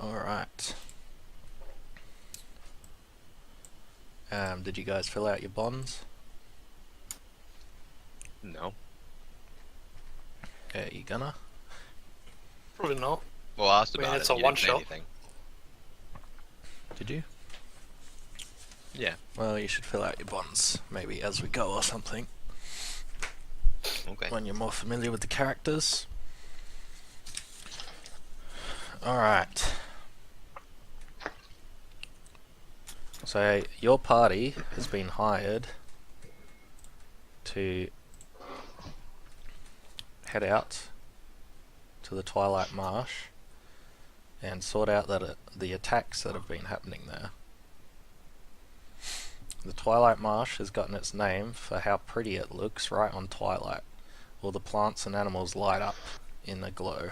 Alright. Did you guys fill out your bonds? No. Yeah, you gonna? Probably not. Well, I asked I mean, about it's it. a You didn't say one-shot. anything. Did you? Yeah. Well, you should fill out your bonds, maybe as we go or something, Okay. when you're more familiar with the characters. Alright. So, your party has been hired to head out to the Twilight Marsh and sort out the attacks that have been happening there. The Twilight Marsh has gotten its name for how pretty it looks right on twilight. All the plants and animals light up in the glow.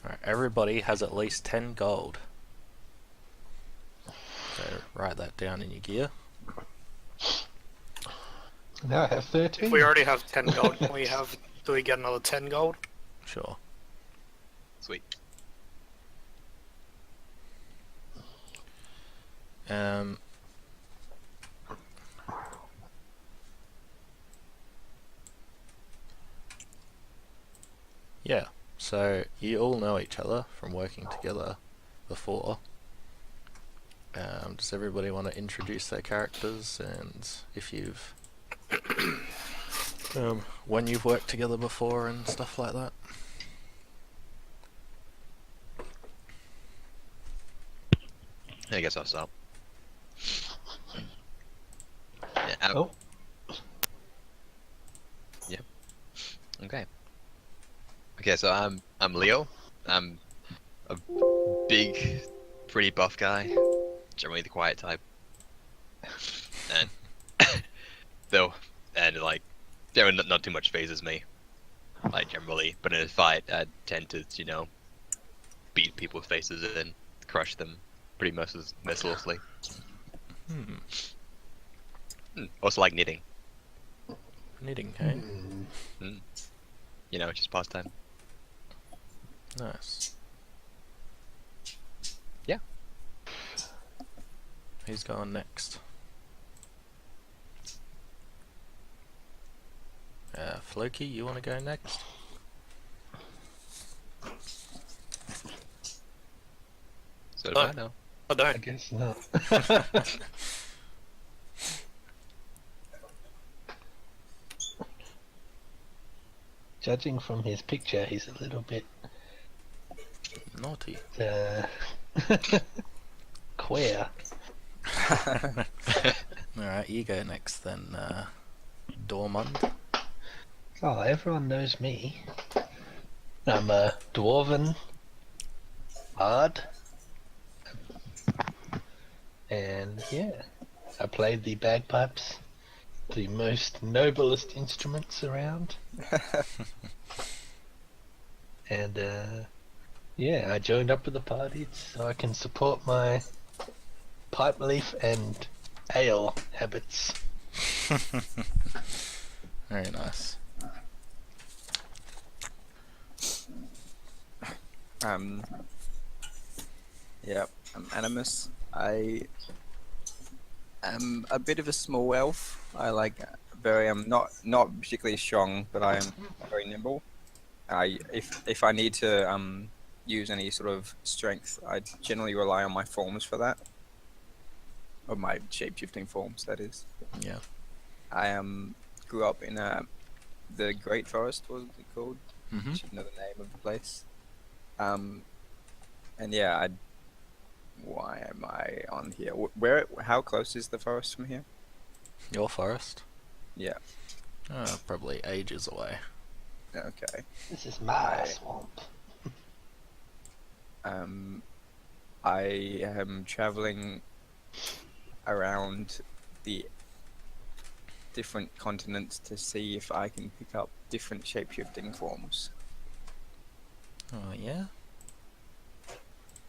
Alright, everybody has at least 10 gold. So write that down in your gear. Now I have 13. If we already have 10 gold, do we get another 10 gold? Sure. Sweet. Yeah, so you all know each other from working together before. Does everybody want to introduce their characters and if you've when you've worked together before and stuff like that? I guess I'll stop. Yeah. Oh, Okay. Okay, so I'm Leo. I'm a big, pretty buff guy. Generally the quiet type. And like there not too much phases me. Like generally, but in a fight, I tend to beat people's faces and crush them pretty mercilessly. Also like knitting. Knitting, hey? Just pastime. Nice. Yeah. Who's going next? Floki, you want to go next? So do I know. I I don't. guess not. Judging from his picture, he's a little bit Naughty. queer. Alright, you go next then, Dormund. Oh, everyone knows me. I'm a dwarven bard. And yeah, I played the bagpipes, the most noblest instruments around. And yeah, I joined up with the party so I can support my pipe leaf and ale habits. Very nice. Yeah, I'm Animus. I am a bit of a small elf. I'm not particularly strong, but I am very nimble. If I need to use any sort of strength, I generally rely on my forms for that. Or my shape-shifting forms, that is. Yeah. I grew up in the Great Forest, was it called? Mm-hmm. I should know the name of the place. And yeah, why am I on here? How close is the forest from here? Your forest? Yeah. Probably ages away. Okay. This is my swamp. I am traveling around the different continents to see if I can pick up different shape-shifting forms. Oh, yeah?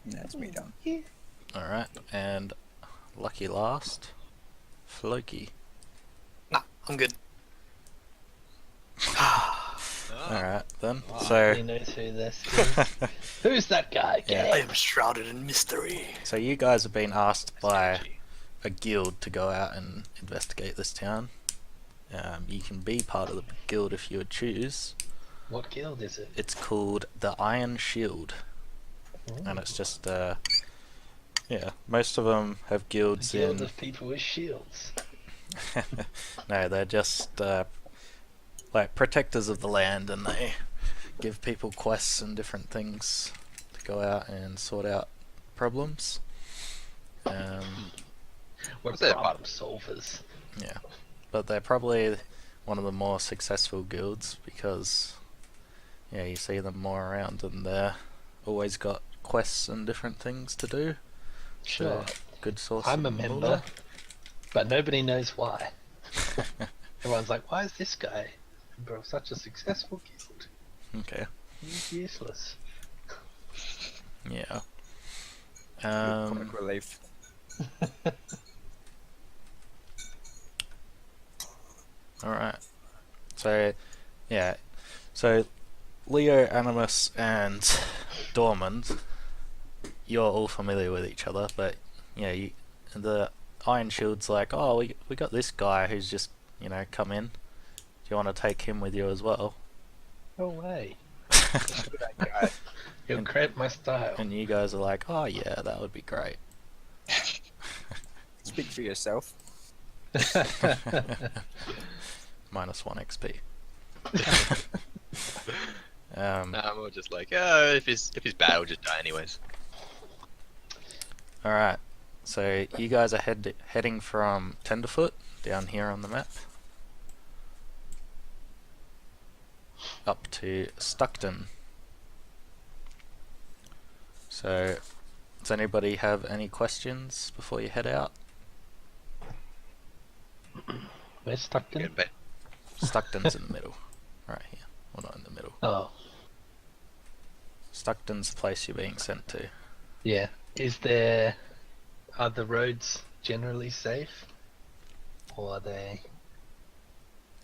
And that's me done. Alright, and lucky last, Floki. Nah, I'm good. Alright then. Oh, So he knows who this is. Who's that guy? Yeah. I am shrouded in mystery. so you guys have been asked by a guild to go out and investigate this town. You can be part of the guild if you would choose. What guild is it? It's called the Iron Shield, Ooh. and it's just yeah, most of them have guilds A guild in. of people with shields. No, they're just like protectors of the land, and they give people quests and different things to go out and sort out problems. We're What's that problem solvers. Yeah, but they're probably one of the more successful guilds because yeah, you see them more around, and they're always got quests and different things to do. Sure. So, good source. I'm a of member, lore. but nobody knows why. Everyone's like, why is this guy a member of such a successful guild? Okay. He's useless. Yeah. Comic relief. Alright. So, yeah. So, Leo, Animus, and Dormand, you're all familiar with each other, but, yeah, the Iron Shield's like, oh, we got this guy who's just, come in. Do you want to take him with you as well? No way. That guy. He'll And- cramp my style. And you guys are like, oh, yeah, that would be great. Speak for yourself. Minus 1 XP. Nah, we're just like, if he's bad, we'll just die anyways. Alright, so you guys are heading from Tenderfoot down here on the map up to Stuckton. So, does anybody have any questions before you head out? We're stuck in. Good, but Stuckton's in the middle, right here. Well, not in the middle. Oh, Stuckton's the place you're being sent to. yeah. Are the roads generally safe? Or are they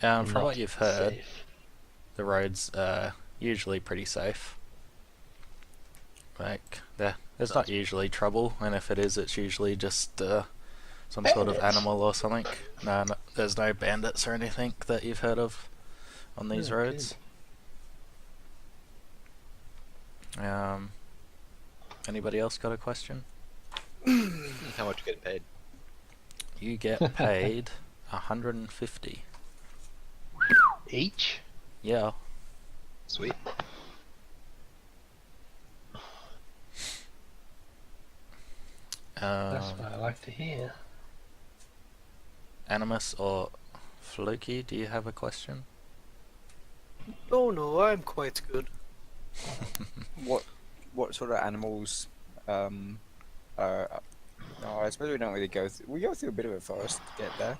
From not what you've heard, safe? the roads are usually pretty safe. Like, there's not usually trouble, and if it is, it's usually just some sort of Bandits. animal or something. No, there's no bandits or anything that you've heard of on these Oh, roads. Anybody else got a question? how much you getting paid? You get paid 150. Each? Yeah. Sweet. That's what I like to hear. Animus or Fluky, do you have a question? Oh no, I'm quite good. What sort of animals are? No, I suppose we don't really go through. We go through a bit of a forest to get there.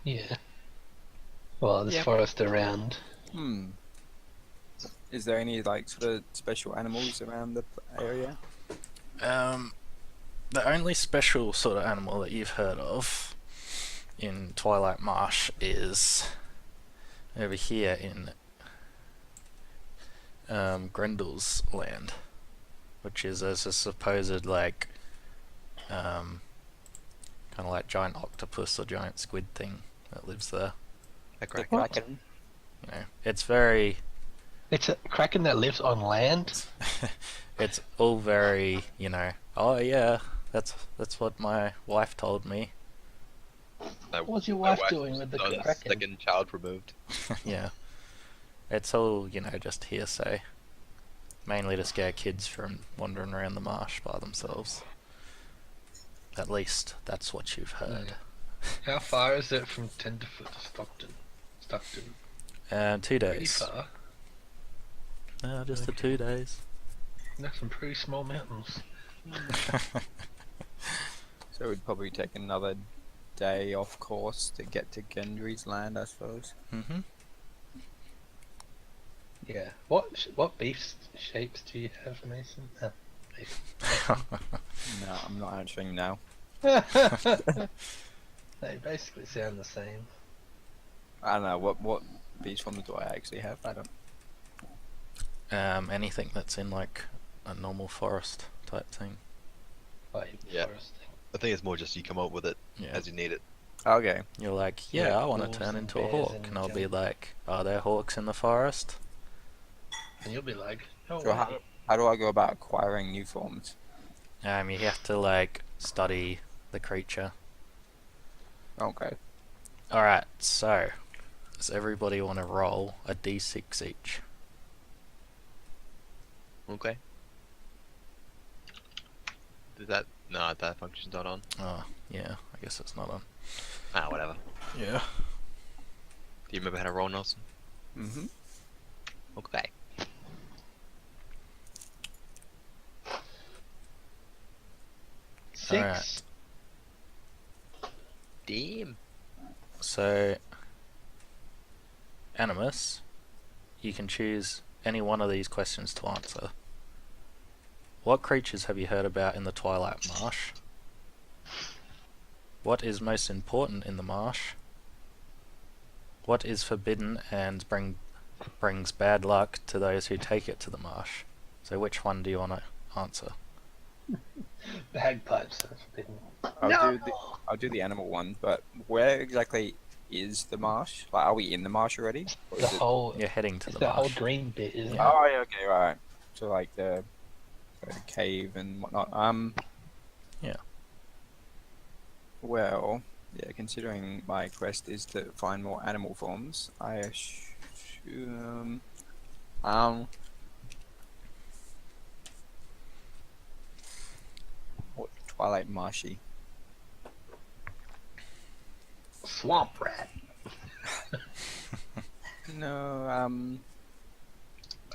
Yeah. Well, there's Yeah. forest around. Is there any like sort of special animals around the area? The only special sort of animal that you've heard of in Twilight Marsh is over here in Grendel's land, which is as a supposed like kind of like giant octopus or giant squid thing that lives there. A The crack. kraken. It's very It's a kraken that lives on land. it's all very, oh yeah, that's what my wife told me. What's your My wife wife's doing with the son's kraken? second child removed. Yeah. It's all, just hearsay. Mainly to scare kids from wandering around the marsh by themselves. At least that's what you've heard. How far is it from Tenderfoot to Stockton? Stockton. 2 Pretty days. far. Just the Okay. 2 days. That's some pretty small mountains. So we'd probably take another day off course to get to Gendry's land, I suppose. hmm Yeah. What beef shapes do you have, Mason? Beef. No, I'm not answering now. They basically sound the same. I don't know what beast forms do I actually have. I don't. Anything that's in like a normal forest type thing. Like Yeah. forest thing. I think it's more just you come up with it Yeah. as you need it. Okay. You're like, Like yeah, I want to wolves turn and into a bears hawk, and and I'll be giant- like, are there hawks in the forest? And you'll be like, oh, So how do I go about acquiring new forms? You have to like study the creature. Okay. All right, so does everybody want to roll a d6 each? Okay. Does that no, that function's not on. Oh, yeah, I guess it's not on. Ah, whatever. Yeah. Do you remember how to roll, Nelson? Mm-hmm. Okay. Six. Alright. Damn. So, Animus, you can choose any one of these questions to answer. What creatures have you heard about in the Twilight Marsh? What is most important in the marsh? What is forbidden and brings bad luck to those who take it to the marsh? So which one do you want to answer? Bagpipes are forbidden. I'll do the animal one, but where exactly is the marsh? Like, are we in the marsh already? Or The is it... whole, You're heading to it's the the whole marsh. green bit, isn't Yeah. it? Oh, yeah, okay, right. So like the cave and whatnot. Yeah. Well, yeah. Considering my quest is to find more animal forms, I assume. What Twilight Marshy? Swamp rat. No.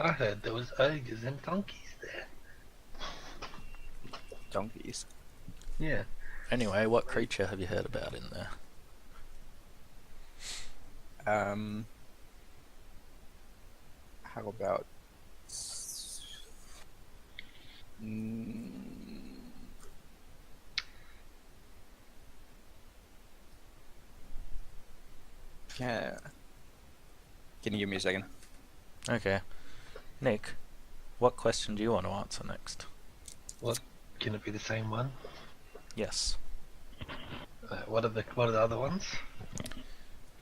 I heard there was ogres and donkeys there. Donkeys. Yeah. Anyway, what creature have you heard about in there? How about? Yeah. Can you give me a second? Okay. Nick, what question do you want to answer next? Can it be the same one? Yes. What are the other ones?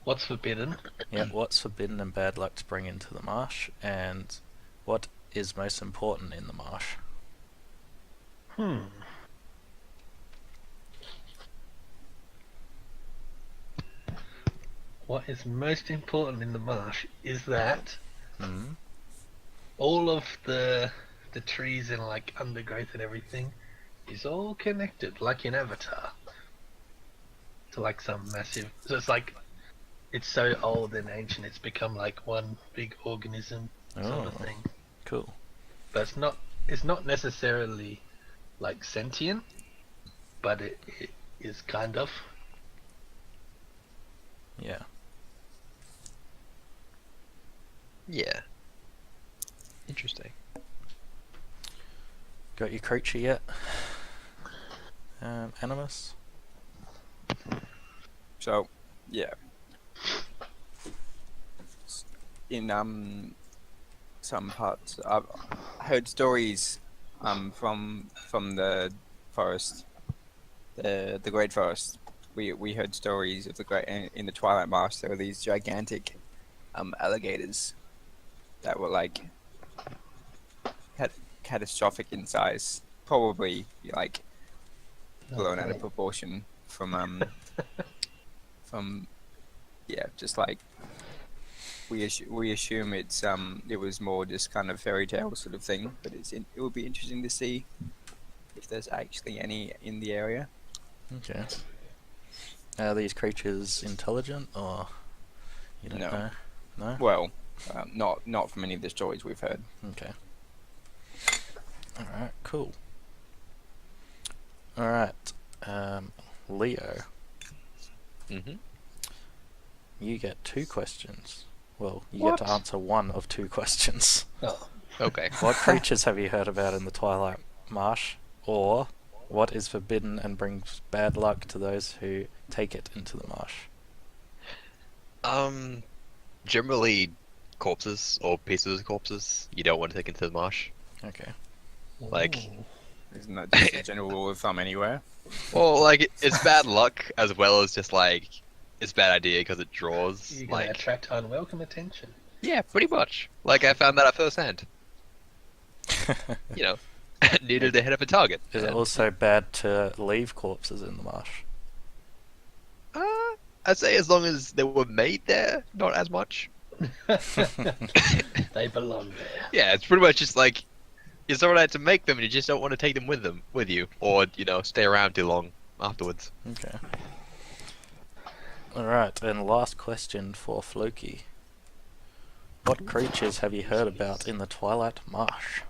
What's forbidden? Yeah, what's forbidden and bad luck to bring into the marsh, and what is most important in the marsh? What is most important in the marsh is that Hmm? all of the trees and like undergrowth and everything is all connected, like in Avatar, to like some massive. So it's like it's so old and ancient, it's become like one big organism sort of Oh, thing. cool. But it's not. It's not necessarily like sentient, but it is kind of. Yeah. Yeah. Interesting. Got your creature yet? Animus? So, yeah. In some parts, I've heard stories from the forest, the Great Forest. We heard stories of the great in the Twilight Marsh. There were these gigantic alligators that were like catastrophic in size, probably like blown out of proportion from yeah, just like we assume it's it was more just kind of fairy tale sort of thing, but it would be interesting to see if there's actually any in the area. Okay. Are these creatures intelligent, or you don't No. know? No? Well, not from any of the stories we've heard. Okay. Alright, cool. Alright, Leo, Mm-hmm. you get 2 questions. Well, you What? get to answer one of 2 questions. Oh, Okay. What creatures have you heard about in the Twilight Marsh? Or, what is forbidden and brings bad luck to those who take it into the marsh? Generally, corpses or pieces of corpses you don't want to take into the marsh. Okay. Like- Ooh. Isn't that just a general rule of thumb anywhere? Well, like it's bad luck as well as just like it's a bad idea because it draws. You're gonna Like attract unwelcome attention. yeah, pretty much. Like I found that at first hand. You know, needed to hit up a target. Is it And, also bad to leave corpses in the marsh? I'd say as long as they were made there, not as much. They belong there. Yeah, it's pretty much just like it's alright to make them, and you just don't want to take them with you, or stay around too long afterwards. Okay. Alright, and last question for Floki. What creatures have you heard about in the Twilight Marsh?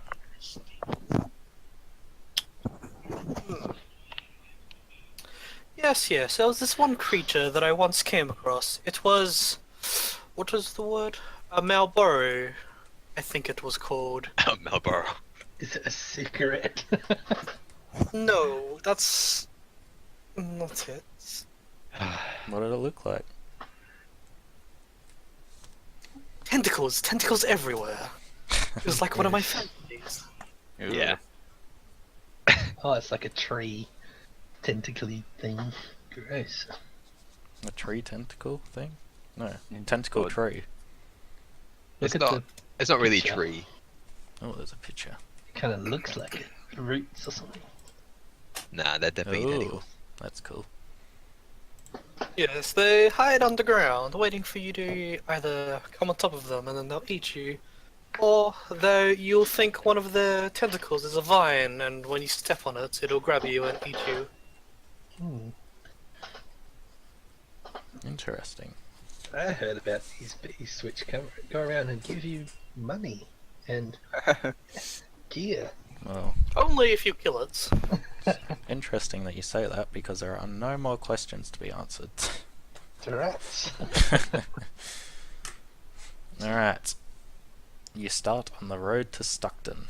Yes. There was this one creature that I once came across. It was... What was the word? A Malboro, I think it was called. Melborough. Is it a cigarette? No, that's... not it. What did it look like? Tentacles everywhere. It was like one of my fantasies. Ew. Yeah. Oh, it's like a tree tentacly thing. Gross. A tree tentacle thing? No, Yeah, tentacle good. tree. It's Look not. at It's not really a picture. tree. Oh, there's a picture. the. Kind of looks like it. Roots or something. Nah, they're definitely Oh, tentacles. that's cool. Yes, they hide underground, waiting for you to either come on top of them and then they'll eat you, or you'll think one of their tentacles is a vine, and when you step on it, it'll grab you and eat you. Hmm. Interesting. I heard about these bees which go around and give you money and gear. Well, Only if you kill it. interesting that you say that because there are no more questions to be answered. Rats. Alright. You start on the road to Stockton.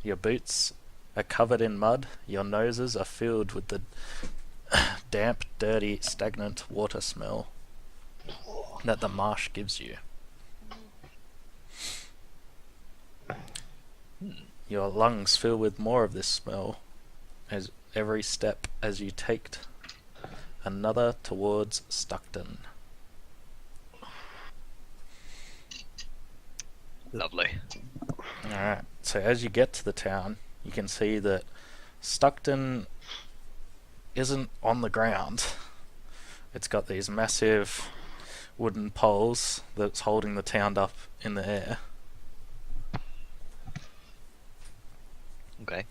Your boots are covered in mud, your noses are filled with the damp, dirty, stagnant water smell that the marsh gives you. Your lungs fill with more of this smell as every step as you take another towards Stockton. Lovely. Alright, so as you get to the town, you can see that Stockton isn't on the ground. It's got these massive wooden poles that's holding the town up in the air. Okay.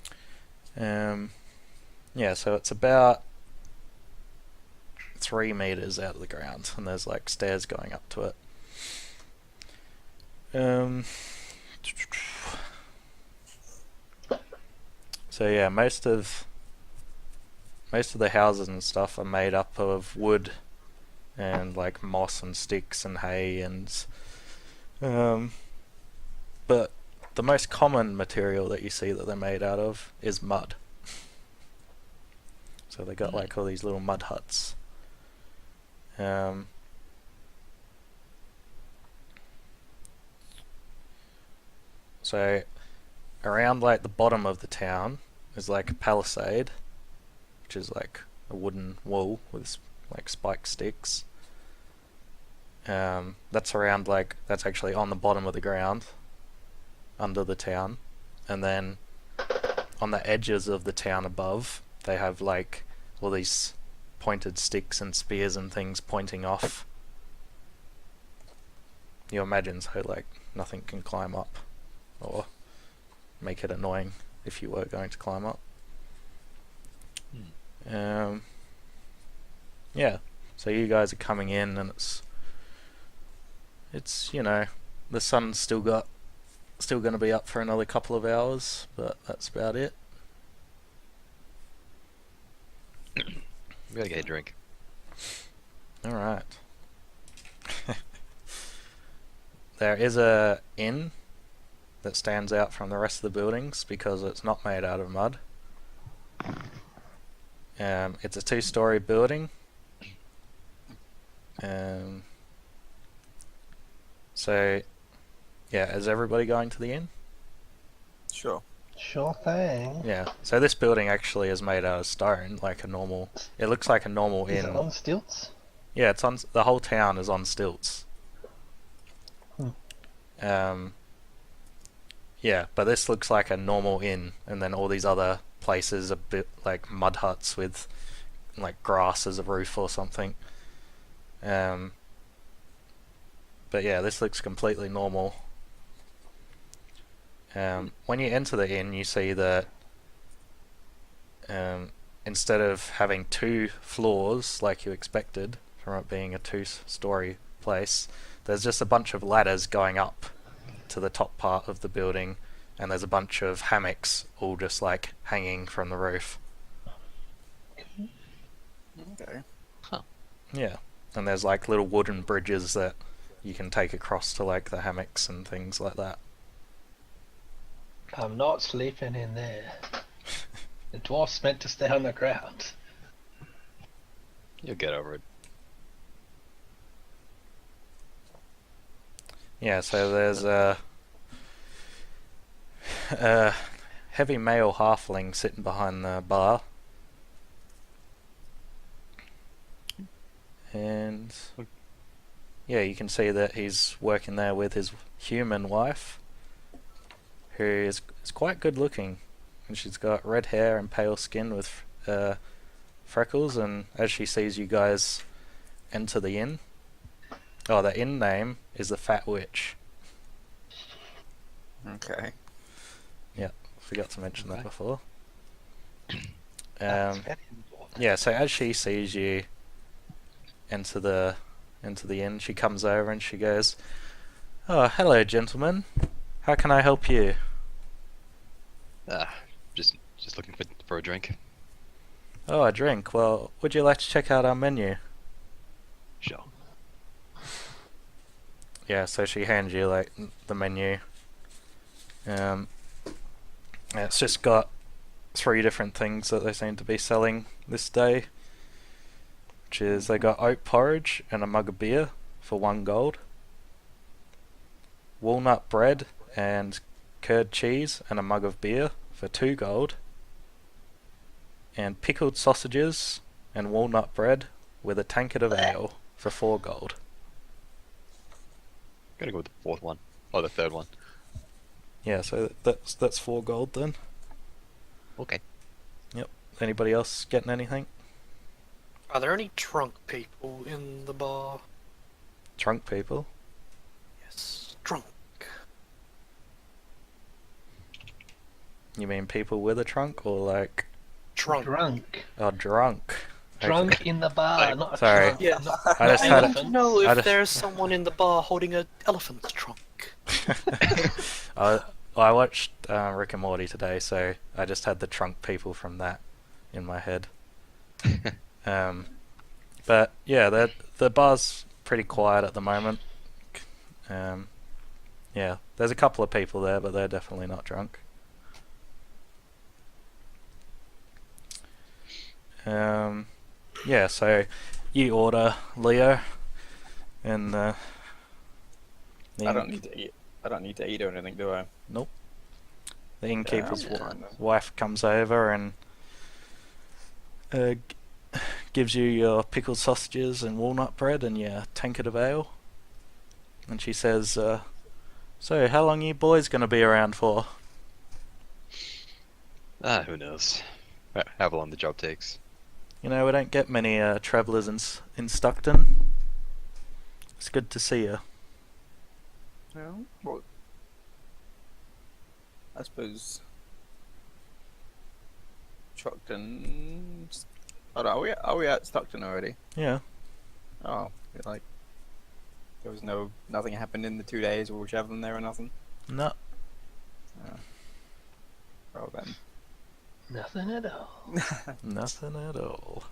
Yeah, so it's about 3 meters out of the ground, and there's like stairs going up to it. So yeah, most of the houses and stuff are made up of wood and like moss and sticks and hay and but the most common material that you see that they're made out of is mud. So they got like all these little mud huts. So around like the bottom of the town is like a palisade, which is like a wooden wall with like spike sticks. That's actually on the bottom of the ground, under the town, and then on the edges of the town above, they have like all these pointed sticks and spears and things pointing off. You imagine so like nothing can climb up or make it annoying if you were going to climb up. Yeah, so you guys are coming in and it's the sun's still going to be up for another couple of hours, but that's about it. We gotta get a drink. All right. There is a inn that stands out from the rest of the buildings because it's not made out of mud. It's a 2-story building. So Yeah, is everybody going to the inn? Sure. Sure thing. Yeah. So this building actually is made out of stone, like a normal. It looks like a normal Is inn. it on stilts? Yeah, it's on. The whole town is on stilts. Hmm. Yeah, but this looks like a normal inn, and then all these other places are bit like mud huts with like grass as a roof or something. But yeah, this looks completely normal. When you enter the inn, you see that instead of having 2 floors like you expected from it being a 2-story place, there's just a bunch of ladders going up to the top part of the building, and there's a bunch of hammocks all just like hanging from the roof. Okay. Yeah, and there's like little wooden bridges that you can take across to like the hammocks and things like that. I'm not sleeping in there. The dwarf's meant to stay on the ground. You'll get over it. Yeah, so there's a heavy male halfling sitting behind the bar. And yeah, you can see that he's working there with his human wife, who is quite good looking. And she's got red hair and pale skin with freckles, and as she sees you guys enter the inn, the inn name is the Fat Witch. Okay. Forgot to mention that Okay. before. That's very important. Yeah, so as she sees you enter the inn, she comes over and she goes, "Oh, hello, gentlemen. How can I help you?" Just looking for a drink. "Oh, a drink. Well, would you like to check out our menu?" Sure. Yeah, so she hands you like the menu. It's just got 3 different things that they seem to be selling this day, which is they got oat porridge and a mug of beer for 1 gold, walnut bread and curd cheese and a mug of beer for 2 gold, and pickled sausages and walnut bread with a tankard of ale for 4 gold. Gotta go with the 4th one. Or the 3rd one. Yeah, so that's 4 gold then. Okay. Anybody else getting anything? Are there any drunk people in the bar? Drunk people? Yes, drunk. You mean people with a trunk, or like Drunk. Drunk. drunk? Drunk Okay. in the bar, Like- not a Sorry. trunk. Yeah. I just I had want to know I if just- there's someone in the bar holding an elephant's trunk. I watched Rick and Morty today, so I just had the trunk people from that in my head. But yeah, the bar's pretty quiet at the moment. Yeah, there's a couple of people there, but they're definitely not drunk. Yeah, so you order Leo, and I don't need to eat. I don't need to eat or anything, do I? the innkeeper's Yeah, I'm fine then. wife comes over and gives you your pickled sausages and walnut bread and your tankard of ale. And she says, "So, how long you boys gonna be around for?" Who knows? How long the job takes. You know, we don't get many travellers in Stockton. It's good to see you. Well, what? I suppose. Stockton. Oh, no, are we at Stockton already? Yeah. Oh, like there was nothing happened in the 2 days we were traveling there or nothing. No. Well then. Nothing at all. Nothing at all.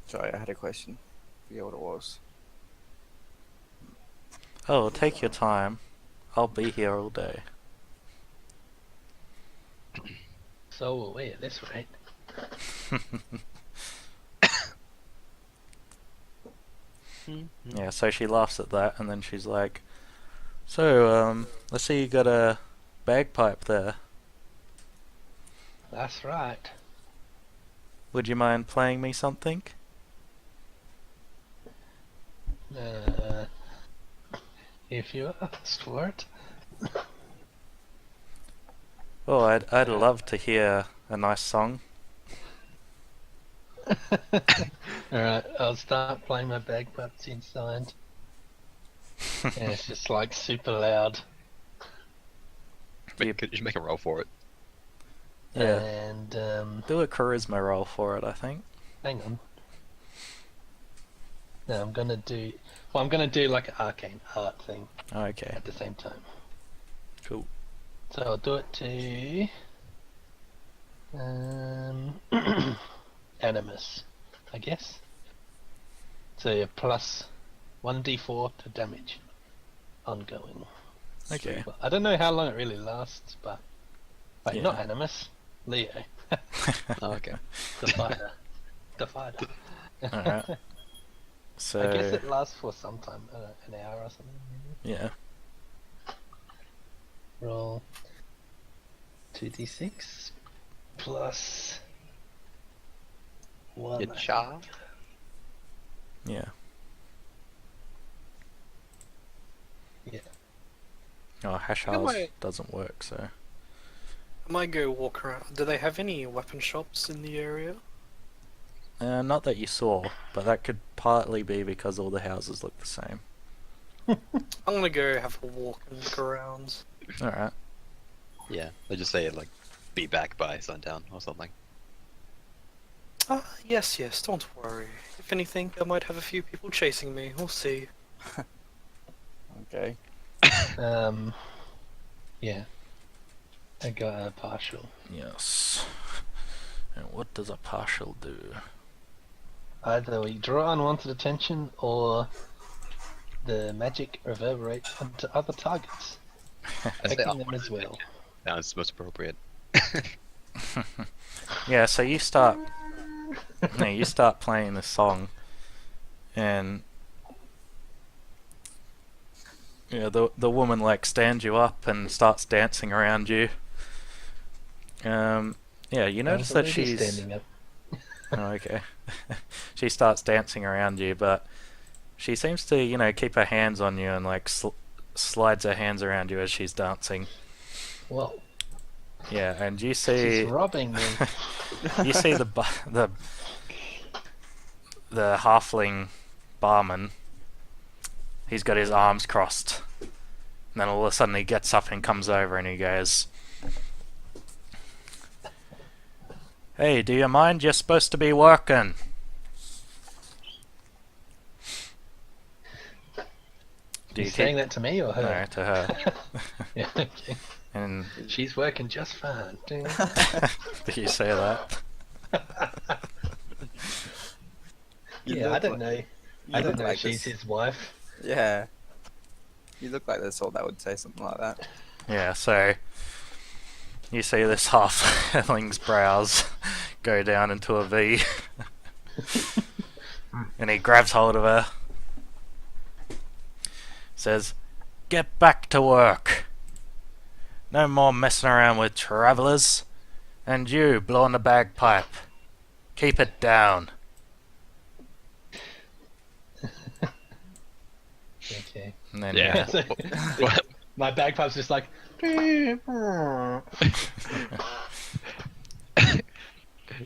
Sorry, I had a question. Forget what it was. Oh, take your time. I'll be here all day. So will we at this rate. Yeah, so she laughs at that, and then she's like, "So, I see you got a bagpipe there. That's right. Would you mind playing me something?" Uh, if you asked for it. Oh, I'd love to hear a nice song. Alright, I'll start playing my bagpipes inside. And it's just like super loud. You- You should make a roll for it. Yeah. And Do a charisma roll for it, I think. hang on. No, I'm gonna do like an arcane art thing Okay, at the same time. cool. So I'll do it to Animus, I guess. So you're plus 1d4 to damage. Ongoing. Okay. Well, I don't know how long it really lasts, but wait, not Yeah. Animus, Leo. Oh, okay. The fighter. The fighter. Alright. So, I guess it lasts for some time, an hour or something. Maybe. yeah. Roll 2d6 plus 1. Good job. Yeah. Yeah. Oh, hash Am house I- doesn't work, so. I might go walk around. Do they have any weapon shops in the area? Not that you saw, but that could partly be because all the houses look the same. I'm gonna go have a walk and look around. Alright. Yeah, they just say like, be back by sundown or something. Yes, don't worry. If anything, I might have a few people chasing me. We'll see. Okay. Yeah. I got a partial. Yes. And what does a partial do? Either we draw unwanted attention or the magic reverberates onto other targets, affecting them as well. Sounds most appropriate. Yeah, so you start. No, you start playing this song, and yeah, the woman like stands you up and starts dancing around you. Yeah, you notice that How's the lady she's. standing up. Oh, okay. She starts dancing around you, but she seems to, keep her hands on you and like slides her hands around you as she's dancing. Whoa, Yeah, and you she's see robbing me. you see the halfling barman. He's got his arms crossed, and then all of a sudden he gets up and comes over and he goes, "Hey, do you mind? You're supposed to be working." Do you He's saying that to me or her? No, to her. Yeah, okay. And She's working just fine. do you say that? Yeah, I don't know. You I don't look know like if she's this. his wife. Yeah. You look like the sort that would say something like that. Yeah, so you see this halfling's brows go down into a V, and he grabs hold of her, says, "Get back to work. No more messing around with travellers. And you, blowing the bagpipe, keep it down." Okay. And then, Yeah. So, What? my bagpipe's just like.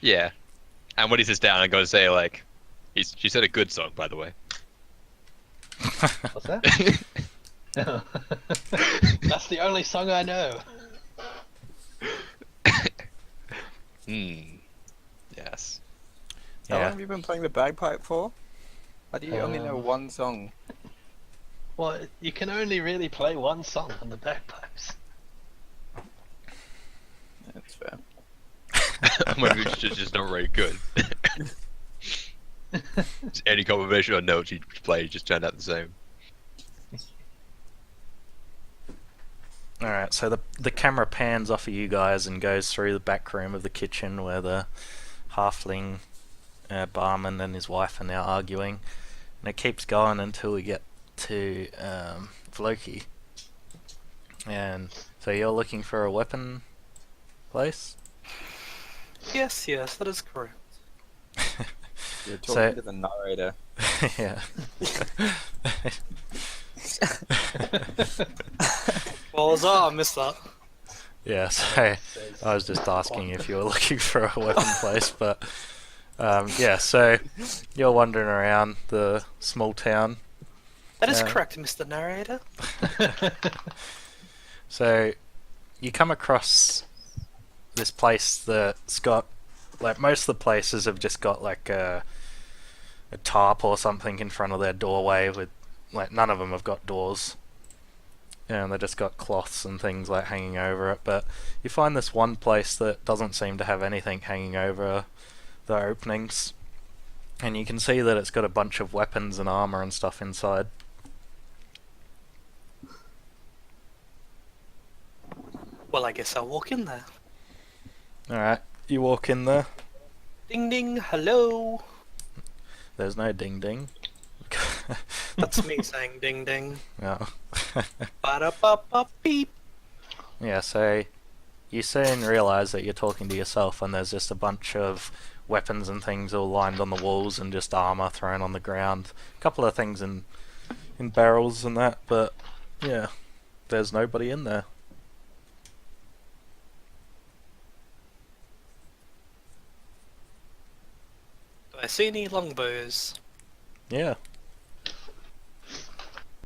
Yeah. And when he sits down, I'm going to say like, she said a good song, by the way. What's that? That's the only song I know. Yes. How long yeah. have you been playing the bagpipe for? Why do you only know one song? Well, you can only really play one song on the bagpipes. That's fair. Maybe it's just not very good. Just any combination of notes you play just turned out the same. Alright, so the camera pans off of you guys and goes through the back room of the kitchen where the halfling barman and his wife are now arguing. And it keeps going until we get to Floki. And so you're looking for a weapon place? Yes, that is correct. You're So- talking to the narrator. Yeah. What was that? I missed that. Yeah, so I was just asking if you were looking for a weapon place, but yeah, so you're wandering around the small town. That is Yeah. correct, Mr. Narrator. So you come across this place that's got, like, most of the places have just got like a tarp or something in front of their doorway with, like, none of them have got doors. And they just got cloths and things like hanging over it, but you find this one place that doesn't seem to have anything hanging over the openings, and you can see that it's got a bunch of weapons and armor and stuff inside. Well, I guess I'll walk in there. Alright, you walk in there. Ding ding, hello. There's no ding ding. That's me saying ding ding. Oh. Ba-da-ba-ba-beep. Yeah, so you soon realise that you're talking to yourself, and there's just a bunch of weapons and things all lined on the walls and just armour thrown on the ground. A couple of things in barrels and that, but yeah, there's nobody in there. Do I see any longbows? Yeah,